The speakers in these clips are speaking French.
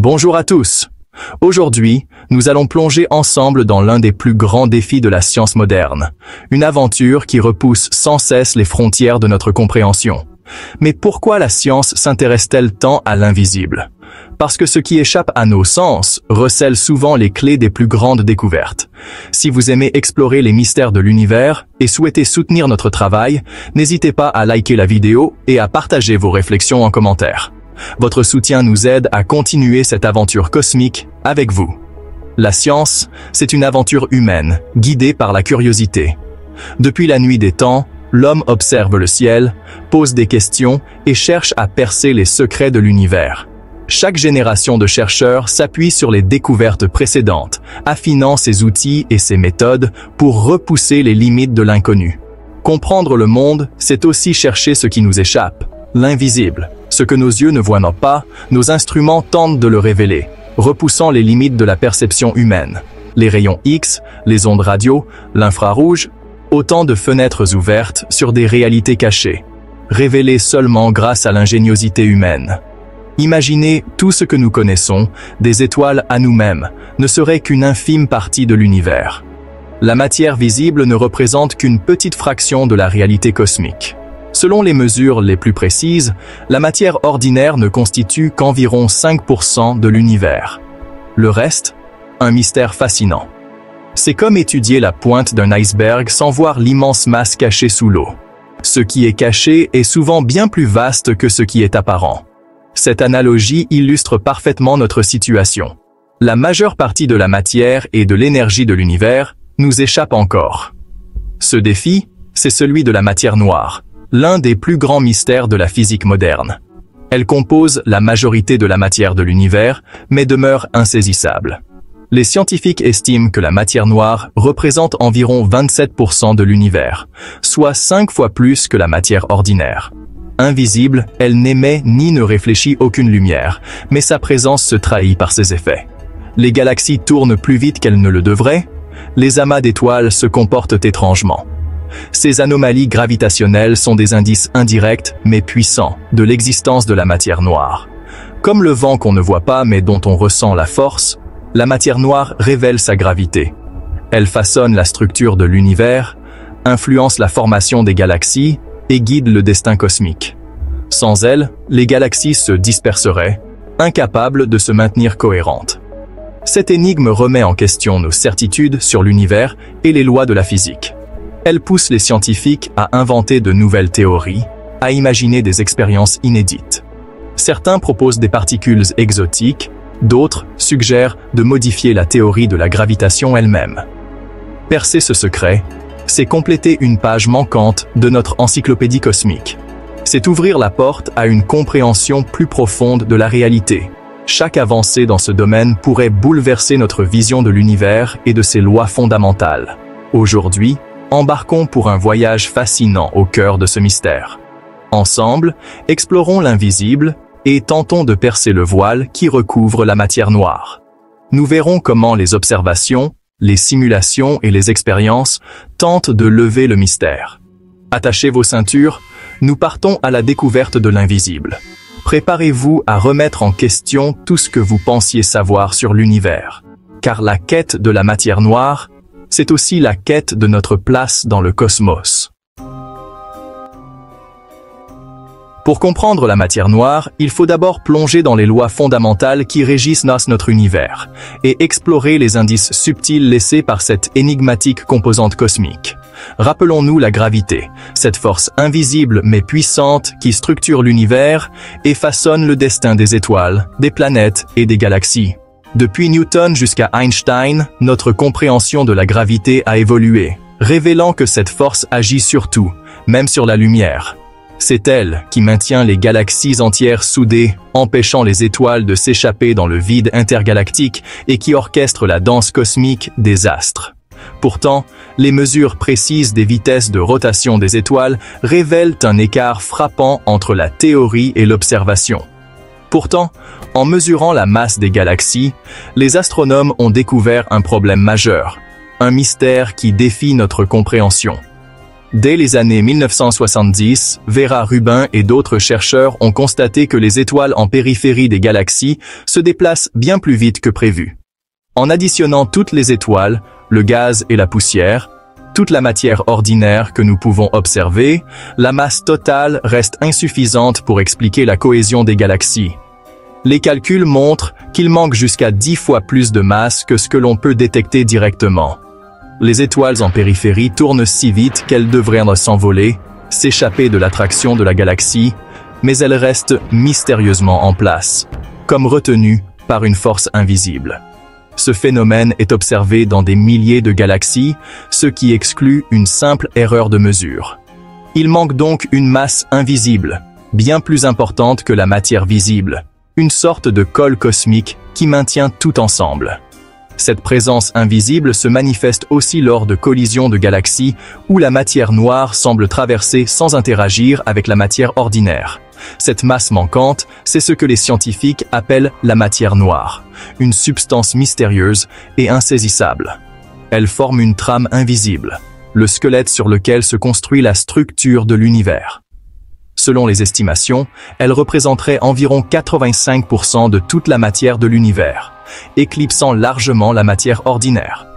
Bonjour à tous. Aujourd'hui, nous allons plonger ensemble dans l'un des plus grands défis de la science moderne. Une aventure qui repousse sans cesse les frontières de notre compréhension. Mais pourquoi la science s'intéresse-t-elle tant à l'invisible? Parce que ce qui échappe à nos sens recèle souvent les clés des plus grandes découvertes. Si vous aimez explorer les mystères de l'univers et souhaitez soutenir notre travail, n'hésitez pas à liker la vidéo et à partager vos réflexions en commentaire. Votre soutien nous aide à continuer cette aventure cosmique avec vous. La science, c'est une aventure humaine, guidée par la curiosité. Depuis la nuit des temps, l'homme observe le ciel, pose des questions et cherche à percer les secrets de l'univers. Chaque génération de chercheurs s'appuie sur les découvertes précédentes, affinant ses outils et ses méthodes pour repousser les limites de l'inconnu. Comprendre le monde, c'est aussi chercher ce qui nous échappe, l'invisible. Ce que nos yeux ne voient pas, nos instruments tentent de le révéler, repoussant les limites de la perception humaine. Les rayons X, les ondes radio, l'infrarouge, autant de fenêtres ouvertes sur des réalités cachées, révélées seulement grâce à l'ingéniosité humaine. Imaginez tout ce que nous connaissons, des étoiles à nous-mêmes, ne serait qu'une infime partie de l'univers. La matière visible ne représente qu'une petite fraction de la réalité cosmique. Selon les mesures les plus précises, la matière ordinaire ne constitue qu'environ 5% de l'univers. Le reste, un mystère fascinant. C'est comme étudier la pointe d'un iceberg sans voir l'immense masse cachée sous l'eau. Ce qui est caché est souvent bien plus vaste que ce qui est apparent. Cette analogie illustre parfaitement notre situation. La majeure partie de la matière et de l'énergie de l'univers nous échappe encore. Ce défi, c'est celui de la matière noire, l'un des plus grands mystères de la physique moderne. Elle compose la majorité de la matière de l'univers, mais demeure insaisissable. Les scientifiques estiment que la matière noire représente environ 27% de l'univers, soit 5 fois plus que la matière ordinaire. Invisible, elle n'émet ni ne réfléchit aucune lumière, mais sa présence se trahit par ses effets. Les galaxies tournent plus vite qu'elles ne le devraient, les amas d'étoiles se comportent étrangement. Ces anomalies gravitationnelles sont des indices indirects mais puissants de l'existence de la matière noire. Comme le vent qu'on ne voit pas mais dont on ressent la force, la matière noire révèle sa gravité. Elle façonne la structure de l'univers, influence la formation des galaxies et guide le destin cosmique. Sans elle, les galaxies se disperseraient, incapables de se maintenir cohérentes. Cette énigme remet en question nos certitudes sur l'univers et les lois de la physique. Elle pousse les scientifiques à inventer de nouvelles théories, à imaginer des expériences inédites. Certains proposent des particules exotiques, d'autres suggèrent de modifier la théorie de la gravitation elle-même. Percer ce secret, c'est compléter une page manquante de notre encyclopédie cosmique. C'est ouvrir la porte à une compréhension plus profonde de la réalité. Chaque avancée dans ce domaine pourrait bouleverser notre vision de l'univers et de ses lois fondamentales. Aujourd'hui, embarquons pour un voyage fascinant au cœur de ce mystère. Ensemble, explorons l'invisible et tentons de percer le voile qui recouvre la matière noire. Nous verrons comment les observations, les simulations et les expériences tentent de lever le mystère. Attachez vos ceintures, nous partons à la découverte de l'invisible. Préparez-vous à remettre en question tout ce que vous pensiez savoir sur l'univers. Car la quête de la matière noire, c'est aussi la quête de notre place dans le cosmos. Pour comprendre la matière noire, il faut d'abord plonger dans les lois fondamentales qui régissent notre univers et explorer les indices subtils laissés par cette énigmatique composante cosmique. Rappelons-nous la gravité, cette force invisible mais puissante qui structure l'univers et façonne le destin des étoiles, des planètes et des galaxies. Depuis Newton jusqu'à Einstein, notre compréhension de la gravité a évolué, révélant que cette force agit sur tout, même sur la lumière. C'est elle qui maintient les galaxies entières soudées, empêchant les étoiles de s'échapper dans le vide intergalactique et qui orchestre la danse cosmique des astres. Pourtant, les mesures précises des vitesses de rotation des étoiles révèlent un écart frappant entre la théorie et l'observation. Pourtant, en mesurant la masse des galaxies, les astronomes ont découvert un problème majeur, un mystère qui défie notre compréhension. Dès les années 1970, Vera Rubin et d'autres chercheurs ont constaté que les étoiles en périphérie des galaxies se déplacent bien plus vite que prévu. En additionnant toutes les étoiles, le gaz et la poussière, toute la matière ordinaire que nous pouvons observer, la masse totale reste insuffisante pour expliquer la cohésion des galaxies. Les calculs montrent qu'il manque jusqu'à 10 fois plus de masse que ce que l'on peut détecter directement. Les étoiles en périphérie tournent si vite qu'elles devraient s'envoler, s'échapper de l'attraction de la galaxie, mais elles restent mystérieusement en place, comme retenues par une force invisible. Ce phénomène est observé dans des milliers de galaxies, ce qui exclut une simple erreur de mesure. Il manque donc une masse invisible, bien plus importante que la matière visible, une sorte de colle cosmique qui maintient tout ensemble. Cette présence invisible se manifeste aussi lors de collisions de galaxies où la matière noire semble traverser sans interagir avec la matière ordinaire. Cette masse manquante, c'est ce que les scientifiques appellent la matière noire, une substance mystérieuse et insaisissable. Elle forme une trame invisible, le squelette sur lequel se construit la structure de l'univers. Selon les estimations, elle représenterait environ 85% de toute la matière de l'univers, éclipsant largement la matière ordinaire.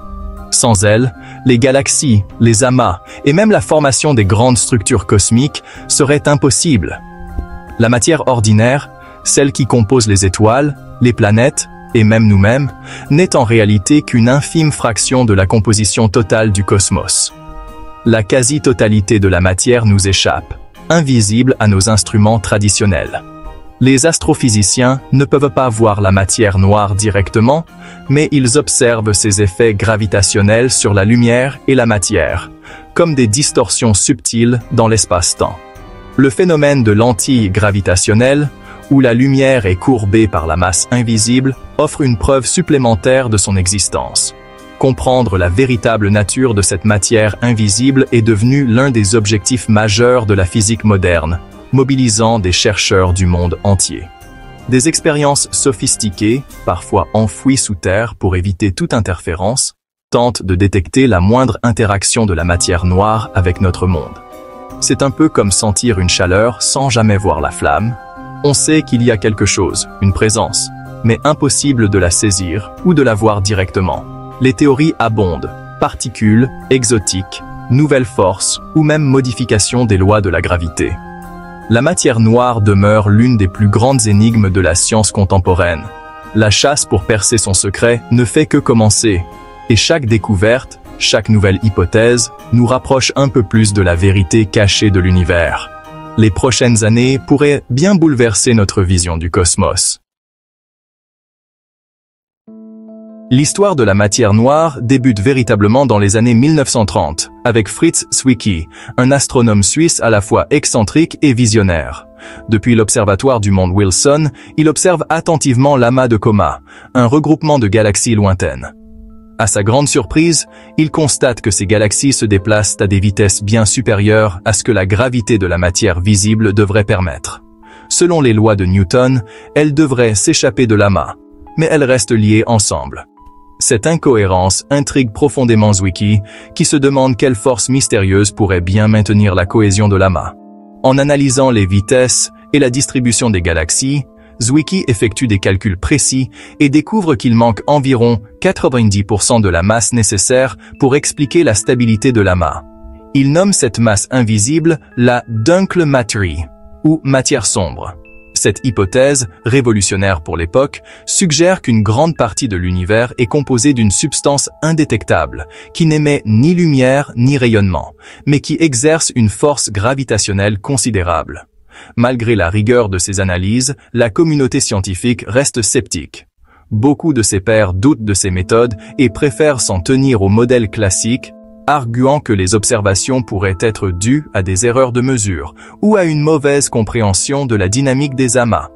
Sans elle, les galaxies, les amas et même la formation des grandes structures cosmiques seraient impossibles. La matière ordinaire, celle qui compose les étoiles, les planètes et même nous-mêmes, n'est en réalité qu'une infime fraction de la composition totale du cosmos. La quasi-totalité de la matière nous échappe, invisible à nos instruments traditionnels. Les astrophysiciens ne peuvent pas voir la matière noire directement, mais ils observent ses effets gravitationnels sur la lumière et la matière, comme des distorsions subtiles dans l'espace-temps. Le phénomène de lentille gravitationnelle, où la lumière est courbée par la masse invisible, offre une preuve supplémentaire de son existence. Comprendre la véritable nature de cette matière invisible est devenu l'un des objectifs majeurs de la physique moderne, mobilisant des chercheurs du monde entier. Des expériences sophistiquées, parfois enfouies sous terre pour éviter toute interférence, tentent de détecter la moindre interaction de la matière noire avec notre monde. C'est un peu comme sentir une chaleur sans jamais voir la flamme. On sait qu'il y a quelque chose, une présence, mais impossible de la saisir ou de la voir directement. Les théories abondent, particules, exotiques, nouvelles forces ou même modifications des lois de la gravité. La matière noire demeure l'une des plus grandes énigmes de la science contemporaine. La chasse pour percer son secret ne fait que commencer, et chaque découverte, chaque nouvelle hypothèse, nous rapproche un peu plus de la vérité cachée de l'univers. Les prochaines années pourraient bien bouleverser notre vision du cosmos. L'histoire de la matière noire débute véritablement dans les années 1930, avec Fritz Zwicky, un astronome suisse à la fois excentrique et visionnaire. Depuis l'observatoire du mont Wilson, il observe attentivement l'amas de Coma, un regroupement de galaxies lointaines. À sa grande surprise, il constate que ces galaxies se déplacent à des vitesses bien supérieures à ce que la gravité de la matière visible devrait permettre. Selon les lois de Newton, elles devraient s'échapper de l'amas, mais elles restent liées ensemble. Cette incohérence intrigue profondément Zwicky, qui se demande quelle force mystérieuse pourrait bien maintenir la cohésion de l'amas. En analysant les vitesses et la distribution des galaxies, Zwicky effectue des calculs précis et découvre qu'il manque environ 90% de la masse nécessaire pour expliquer la stabilité de l'amas. Il nomme cette masse invisible la Dunkle Materie, ou matière sombre. Cette hypothèse, révolutionnaire pour l'époque, suggère qu'une grande partie de l'univers est composée d'une substance indétectable, qui n'émet ni lumière ni rayonnement, mais qui exerce une force gravitationnelle considérable. Malgré la rigueur de ces analyses, la communauté scientifique reste sceptique. Beaucoup de ses pairs doutent de ces méthodes et préfèrent s'en tenir au modèle classique, arguant que les observations pourraient être dues à des erreurs de mesure ou à une mauvaise compréhension de la dynamique des amas.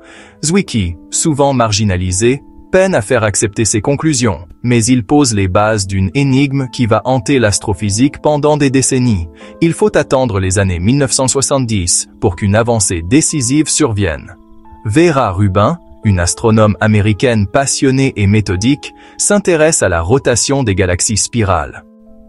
Zwicky, souvent marginalisé, peine à faire accepter ses conclusions, mais il pose les bases d'une énigme qui va hanter l'astrophysique pendant des décennies. Il faut attendre les années 1970 pour qu'une avancée décisive survienne. Vera Rubin, une astronome américaine passionnée et méthodique, s'intéresse à la rotation des galaxies spirales.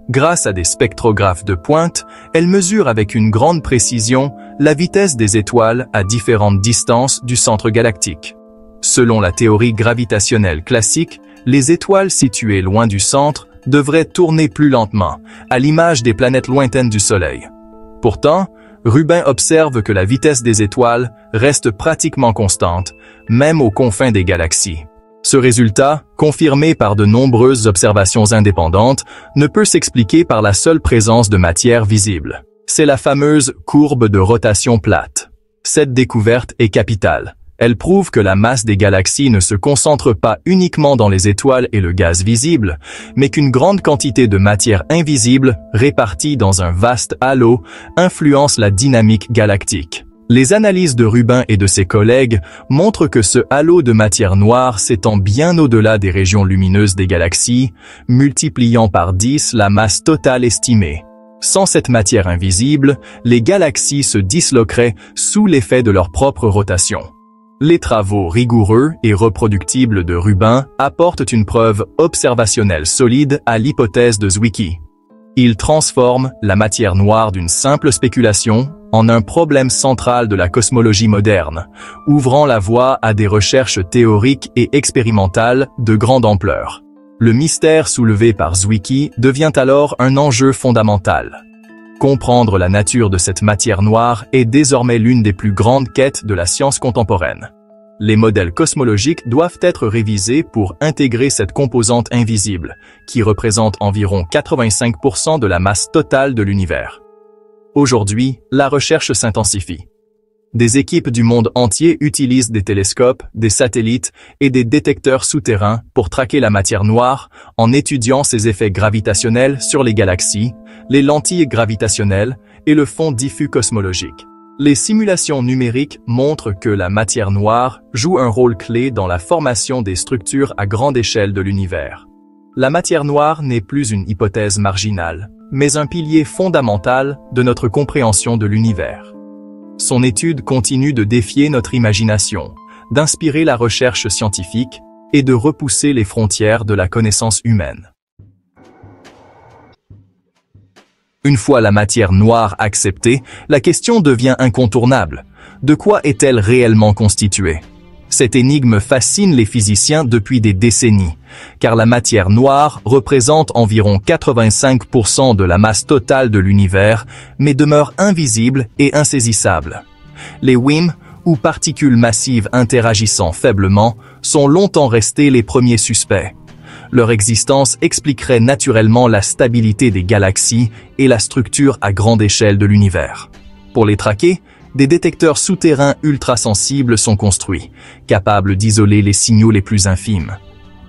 Grâce à des spectrographes de pointe, elle mesure avec une grande précision la vitesse des étoiles à différentes distances du centre galactique. Selon la théorie gravitationnelle classique, les étoiles situées loin du centre devraient tourner plus lentement, à l'image des planètes lointaines du Soleil. Pourtant, Rubin observe que la vitesse des étoiles reste pratiquement constante, même aux confins des galaxies. Ce résultat, confirmé par de nombreuses observations indépendantes, ne peut s'expliquer par la seule présence de matière visible. C'est la fameuse courbe de rotation plate. Cette découverte est capitale. Elle prouve que la masse des galaxies ne se concentre pas uniquement dans les étoiles et le gaz visible, mais qu'une grande quantité de matière invisible, répartie dans un vaste halo, influence la dynamique galactique. Les analyses de Rubin et de ses collègues montrent que ce halo de matière noire s'étend bien au-delà des régions lumineuses des galaxies, multipliant par 10 la masse totale estimée. Sans cette matière invisible, les galaxies se disloqueraient sous l'effet de leur propre rotation. Les travaux rigoureux et reproductibles de Rubin apportent une preuve observationnelle solide à l'hypothèse de Zwicky. Ils transforment la matière noire d'une simple spéculation en un problème central de la cosmologie moderne, ouvrant la voie à des recherches théoriques et expérimentales de grande ampleur. Le mystère soulevé par Zwicky devient alors un enjeu fondamental. Comprendre la nature de cette matière noire est désormais l'une des plus grandes quêtes de la science contemporaine. Les modèles cosmologiques doivent être révisés pour intégrer cette composante invisible, qui représente environ 85% de la masse totale de l'univers. Aujourd'hui, la recherche s'intensifie. Des équipes du monde entier utilisent des télescopes, des satellites et des détecteurs souterrains pour traquer la matière noire en étudiant ses effets gravitationnels sur les galaxies, les lentilles gravitationnelles et le fond diffus cosmologique. Les simulations numériques montrent que la matière noire joue un rôle clé dans la formation des structures à grande échelle de l'univers. La matière noire n'est plus une hypothèse marginale, mais un pilier fondamental de notre compréhension de l'univers. Son étude continue de défier notre imagination, d'inspirer la recherche scientifique et de repousser les frontières de la connaissance humaine. Une fois la matière noire acceptée, la question devient incontournable. De quoi est-elle réellement constituée? Cette énigme fascine les physiciens depuis des décennies, car la matière noire représente environ 85% de la masse totale de l'univers, mais demeure invisible et insaisissable. Les WIMP, ou particules massives interagissant faiblement, sont longtemps restés les premiers suspects. Leur existence expliquerait naturellement la stabilité des galaxies et la structure à grande échelle de l'univers. Pour les traquer, des détecteurs souterrains ultrasensibles sont construits, capables d'isoler les signaux les plus infimes.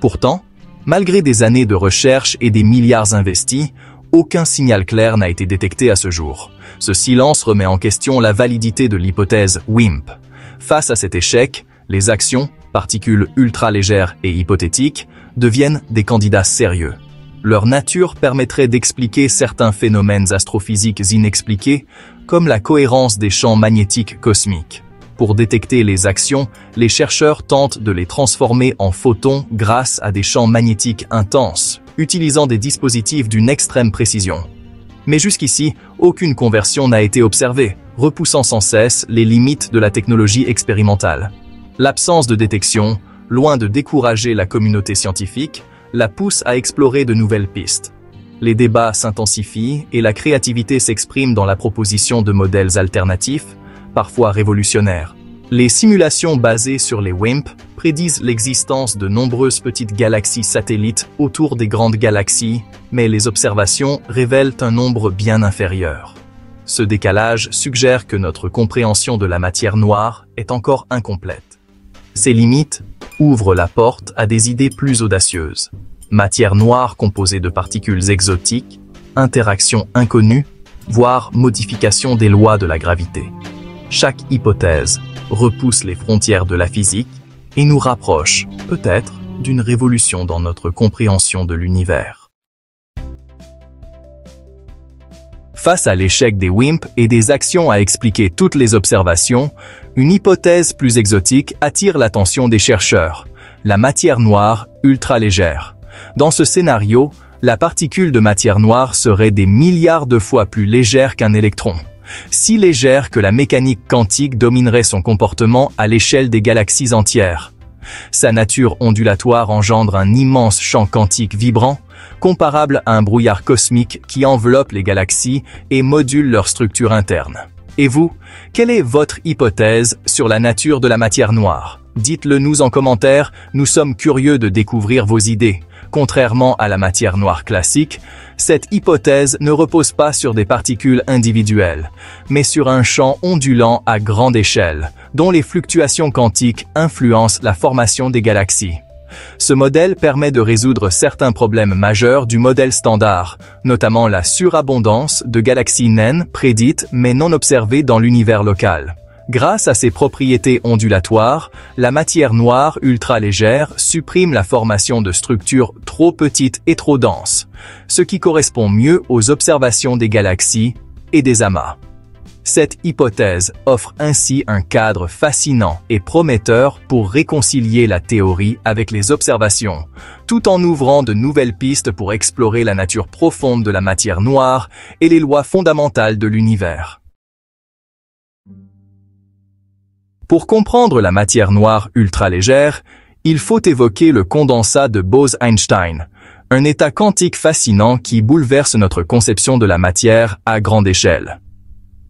Pourtant, malgré des années de recherche et des milliards investis, aucun signal clair n'a été détecté à ce jour. Ce silence remet en question la validité de l'hypothèse WIMP. Face à cet échec, les actions, particules ultra-légères et hypothétiques, deviennent des candidats sérieux. Leur nature permettrait d'expliquer certains phénomènes astrophysiques inexpliqués, comme la cohérence des champs magnétiques cosmiques. Pour détecter les actions, les chercheurs tentent de les transformer en photons grâce à des champs magnétiques intenses, utilisant des dispositifs d'une extrême précision. Mais jusqu'ici, aucune conversion n'a été observée, repoussant sans cesse les limites de la technologie expérimentale. L'absence de détection, loin de décourager la communauté scientifique, la pousse à explorer de nouvelles pistes. Les débats s'intensifient et la créativité s'exprime dans la proposition de modèles alternatifs, parfois révolutionnaires. Les simulations basées sur les WIMP prédisent l'existence de nombreuses petites galaxies satellites autour des grandes galaxies, mais les observations révèlent un nombre bien inférieur. Ce décalage suggère que notre compréhension de la matière noire est encore incomplète. Ces limites ouvrent la porte à des idées plus audacieuses. Matière noire composée de particules exotiques, interactions inconnues, voire modification des lois de la gravité. Chaque hypothèse repousse les frontières de la physique et nous rapproche, peut-être, d'une révolution dans notre compréhension de l'univers. Face à l'échec des WIMP et des actions à expliquer toutes les observations, une hypothèse plus exotique attire l'attention des chercheurs, la matière noire ultra-légère. Dans ce scénario, La particule de matière noire serait des milliards de fois plus légère qu'un électron. Si légère que la mécanique quantique dominerait son comportement à l'échelle des galaxies entières. Sa nature ondulatoire engendre un immense champ quantique vibrant, comparable à un brouillard cosmique qui enveloppe les galaxies et module leur structure interne. Et vous, quelle est votre hypothèse sur la nature de la matière noire? Dites-le nous en commentaire, nous sommes curieux de découvrir vos idées. Contrairement à la matière noire classique, cette hypothèse ne repose pas sur des particules individuelles, mais sur un champ ondulant à grande échelle, dont les fluctuations quantiques influencent la formation des galaxies. Ce modèle permet de résoudre certains problèmes majeurs du modèle standard, notamment la surabondance de galaxies naines prédites mais non observées dans l'univers local. Grâce à ses propriétés ondulatoires, la matière noire ultra-légère supprime la formation de structures trop petites et trop denses, ce qui correspond mieux aux observations des galaxies et des amas. Cette hypothèse offre ainsi un cadre fascinant et prometteur pour réconcilier la théorie avec les observations, tout en ouvrant de nouvelles pistes pour explorer la nature profonde de la matière noire et les lois fondamentales de l'univers. Pour comprendre la matière noire ultra-légère, il faut évoquer le condensat de Bose-Einstein, un état quantique fascinant qui bouleverse notre conception de la matière à grande échelle.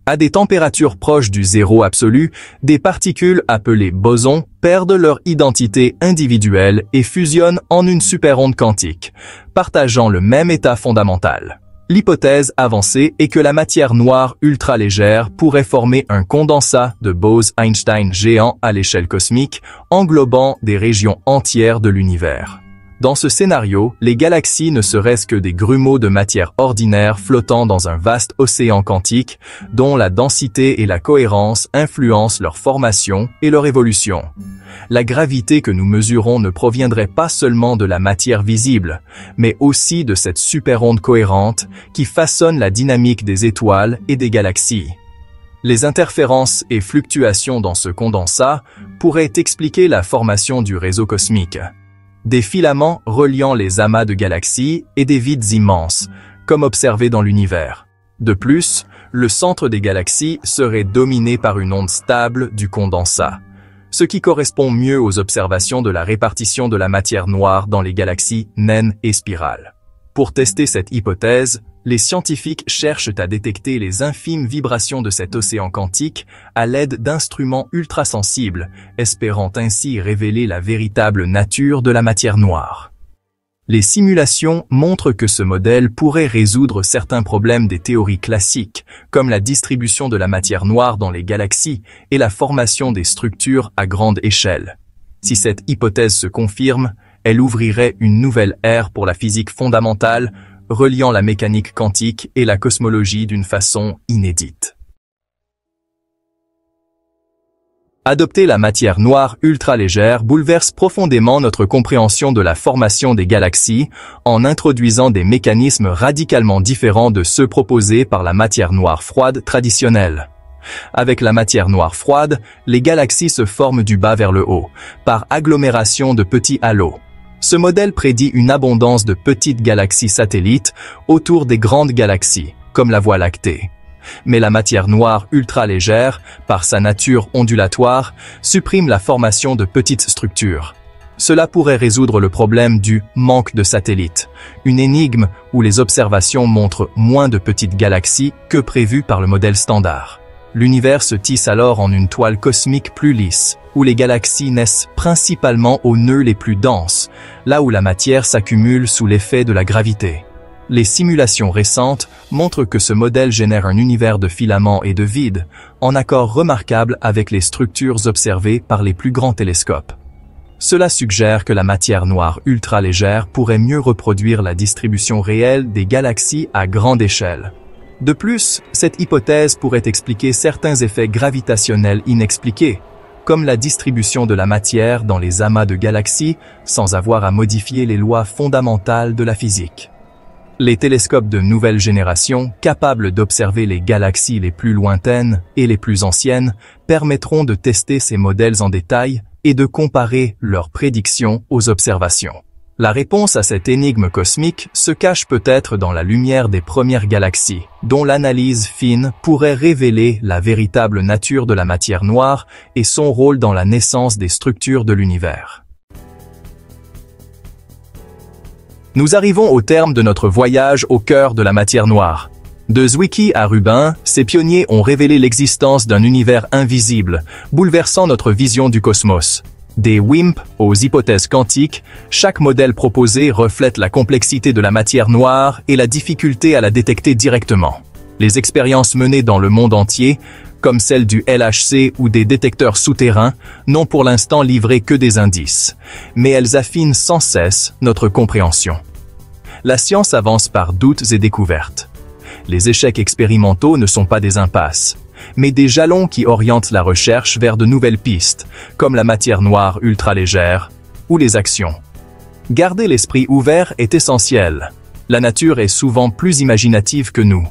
À des températures proches du zéro absolu, des particules appelées bosons perdent leur identité individuelle et fusionnent en une superonde quantique, partageant le même état fondamental. L'hypothèse avancée est que la matière noire ultra-légère pourrait former un condensat de Bose-Einstein géant à l'échelle cosmique, englobant des régions entières de l'univers. Dans ce scénario, les galaxies ne seraient que des grumeaux de matière ordinaire flottant dans un vaste océan quantique, dont la densité et la cohérence influencent leur formation et leur évolution. La gravité que nous mesurons ne proviendrait pas seulement de la matière visible, mais aussi de cette superonde cohérente qui façonne la dynamique des étoiles et des galaxies. Les interférences et fluctuations dans ce condensat pourraient expliquer la formation du réseau cosmique. Des filaments reliant les amas de galaxies et des vides immenses, comme observé dans l'univers. De plus, le centre des galaxies serait dominé par une onde stable du condensat, ce qui correspond mieux aux observations de la répartition de la matière noire dans les galaxies naines et spirales. Pour tester cette hypothèse, les scientifiques cherchent à détecter les infimes vibrations de cet océan quantique à l'aide d'instruments ultrasensibles, espérant ainsi révéler la véritable nature de la matière noire. Les simulations montrent que ce modèle pourrait résoudre certains problèmes des théories classiques, comme la distribution de la matière noire dans les galaxies et la formation des structures à grande échelle. Si cette hypothèse se confirme, elle ouvrirait une nouvelle ère pour la physique fondamentale, reliant la mécanique quantique et la cosmologie d'une façon inédite. Adopter la matière noire ultra-légère bouleverse profondément notre compréhension de la formation des galaxies en introduisant des mécanismes radicalement différents de ceux proposés par la matière noire froide traditionnelle. Avec la matière noire froide, les galaxies se forment du bas vers le haut, par agglomération de petits halos. Ce modèle prédit une abondance de petites galaxies satellites autour des grandes galaxies, comme la Voie lactée. Mais la matière noire ultra-légère, par sa nature ondulatoire, supprime la formation de petites structures. Cela pourrait résoudre le problème du manque de satellites, une énigme où les observations montrent moins de petites galaxies que prévu par le modèle standard. L'univers se tisse alors en une toile cosmique plus lisse, où les galaxies naissent principalement aux nœuds les plus denses, là où la matière s'accumule sous l'effet de la gravité. Les simulations récentes montrent que ce modèle génère un univers de filaments et de vide, en accord remarquable avec les structures observées par les plus grands télescopes. Cela suggère que la matière noire ultra-légère pourrait mieux reproduire la distribution réelle des galaxies à grande échelle. De plus, cette hypothèse pourrait expliquer certains effets gravitationnels inexpliqués, comme la distribution de la matière dans les amas de galaxies sans avoir à modifier les lois fondamentales de la physique. Les télescopes de nouvelle génération, capables d'observer les galaxies les plus lointaines et les plus anciennes, permettront de tester ces modèles en détail et de comparer leurs prédictions aux observations. La réponse à cette énigme cosmique se cache peut-être dans la lumière des premières galaxies, dont l'analyse fine pourrait révéler la véritable nature de la matière noire et son rôle dans la naissance des structures de l'univers. Nous arrivons au terme de notre voyage au cœur de la matière noire. De Zwicky à Rubin, ces pionniers ont révélé l'existence d'un univers invisible, bouleversant notre vision du cosmos. Des WIMP aux hypothèses quantiques, chaque modèle proposé reflète la complexité de la matière noire et la difficulté à la détecter directement. Les expériences menées dans le monde entier, comme celle du LHC ou des détecteurs souterrains, n'ont pour l'instant livré que des indices, mais elles affinent sans cesse notre compréhension. La science avance par doutes et découvertes. Les échecs expérimentaux ne sont pas des impasses, mais des jalons qui orientent la recherche vers de nouvelles pistes, comme la matière noire ultra-légère ou les actions. Garder l'esprit ouvert est essentiel. La nature est souvent plus imaginative que nous.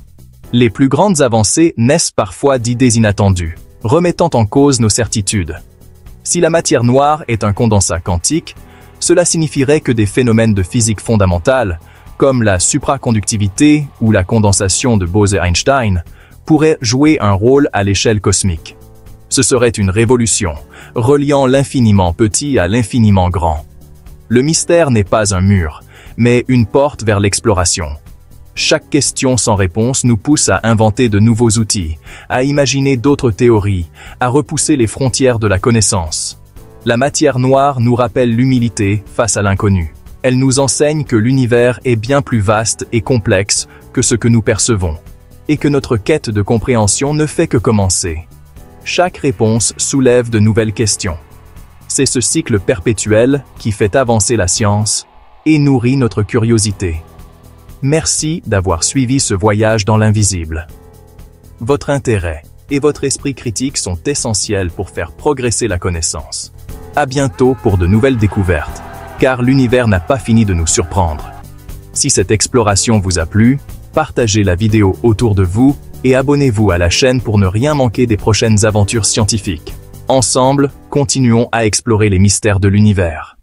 Les plus grandes avancées naissent parfois d'idées inattendues, remettant en cause nos certitudes. Si la matière noire est un condensat quantique, cela signifierait que des phénomènes de physique fondamentale, comme la supraconductivité ou la condensation de Bose-Einstein, pourraient jouer un rôle à l'échelle cosmique. Ce serait une révolution, reliant l'infiniment petit à l'infiniment grand. Le mystère n'est pas un mur, mais une porte vers l'exploration. Chaque question sans réponse nous pousse à inventer de nouveaux outils, à imaginer d'autres théories, à repousser les frontières de la connaissance. La matière noire nous rappelle l'humilité face à l'inconnu. Elle nous enseigne que l'univers est bien plus vaste et complexe que ce que nous percevons, et que notre quête de compréhension ne fait que commencer. Chaque réponse soulève de nouvelles questions. C'est ce cycle perpétuel qui fait avancer la science et nourrit notre curiosité. Merci d'avoir suivi ce voyage dans l'invisible. Votre intérêt et votre esprit critique sont essentiels pour faire progresser la connaissance. À bientôt pour de nouvelles découvertes, car l'univers n'a pas fini de nous surprendre. Si cette exploration vous a plu, partagez la vidéo autour de vous et abonnez-vous à la chaîne pour ne rien manquer des prochaines aventures scientifiques. Ensemble, continuons à explorer les mystères de l'univers.